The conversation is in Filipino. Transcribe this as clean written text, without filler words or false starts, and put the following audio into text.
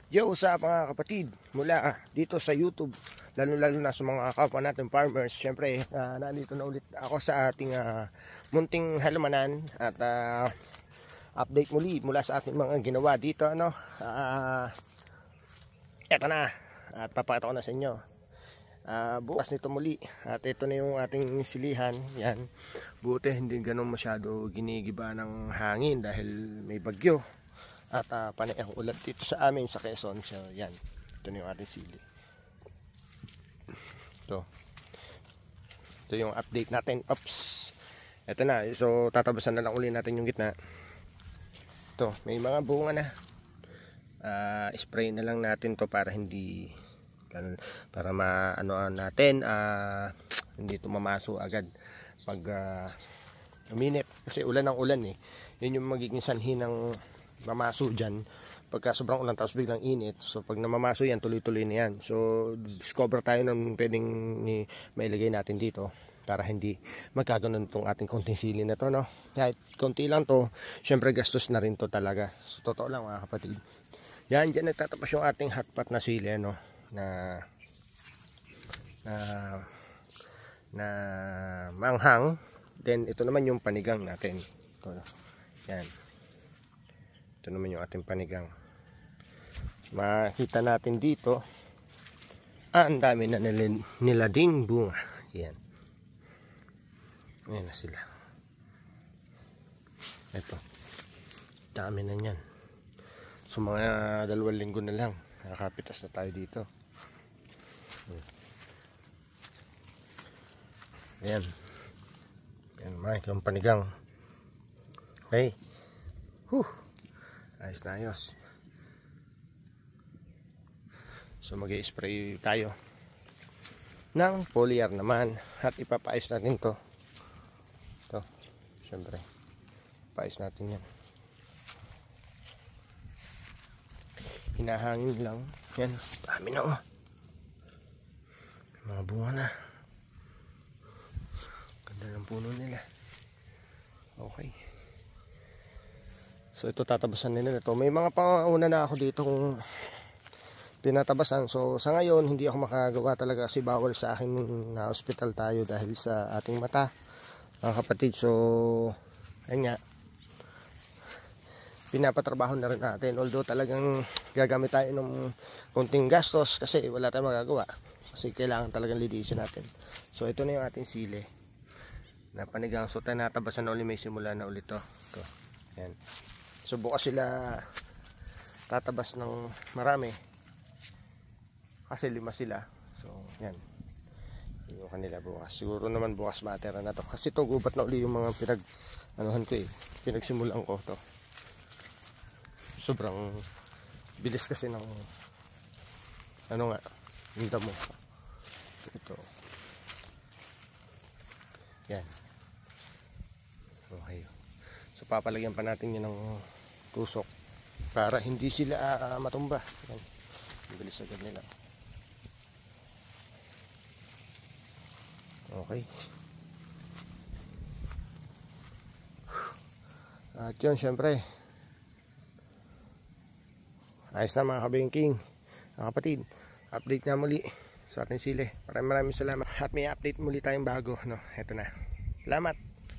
Yo sa mga kapatid mula dito sa YouTube, lalo na sa mga kapwa natin farmers. Siyempre nandito na ulit ako sa ating munting halamanan at update muli mula sa ating mga ginawa dito. Eto na at papakita ko na sa inyo bukas nito muli. At ito na yung ating silihan. Yan, buti hindi ganun masyado ginigiba ng hangin dahil may bagyo at panay ang ulan dito sa amin sa Quezon. So yan, ito na yung ating sili. Ito yung update natin. Oops, ito na. So tatabasan na lang uli natin yung gitna. Ito, may mga bunga na. Spray na lang natin to para hindi para maanoan natin, hindi ito mamaso agad pag uminit, kasi ulan ng ulan eh. Yun yung magiging sanhi ng mamaso dyan pagka sobrang ulan tapos biglang init. So pag namamaso yan, tuloy-tuloy na yan. So discover tayo ng pwedeng mailagay natin dito para hindi magkaganon itong ating konting sili na to, no? Kahit konti lang to, syempre gastos na rin to talaga. So totoo lang mga kapatid. Yan, dyan nagtatapos yung ating hotpot na sili, no? Na manghang. Then ito naman yung panigang natin. Ito, yan. Ito naman yung ating panigang. Makita natin dito, ang dami na nila ding bunga. Yan. Ayan na sila. Ito. Dami na yan. So mga 2 linggo na lang, nakakapitas na tayo dito. Ayan. Ayan, yung panigang. Okay. Ayos na ayos. So mag-i-spray tayo ng foliar naman at ipapaayos natin to. Ito, syempre paayos natin yan. Hinahangin lang. Yan, dami na oh. Mga bunga na. Ganda ng puno nila. Okay. So ito tatabasan nila ito. May mga pangauna na ako dito kung tinatabasan. So sa ngayon hindi ako makagawa talaga kasi bawal sa akin na hospital tayo dahil sa ating mata, mga kapatid. So ayun nga, pinapatrabaho na rin natin. Although talagang gagamit tayo ng konting gastos kasi wala tayong magagawa. Kasi kailangan talagang linisin natin. So ito na yung ating sili na panigang. So tinatabasan na ulit, may simula na ulit to. Ito. Yan. So bukas sila tatabas ng marami kasi 5 sila. So yan, yung kanila bukas. Siguro naman bukas matera na to kasi to gubat na uli yung mga pinagsimulan ko to. Sobrang bilis kasi ng yung damo. Ito yan. Okay. So papalagyan pa natin yun ng tusok para hindi sila matumba. Yan. Bilis agad nila. Okay. At yun, syempre ayos na mga kabingking, mga kapatid. Update na muli sa ating sili. Maraming salamat. At may update muli tayong bago, no? Ito na. Salamat.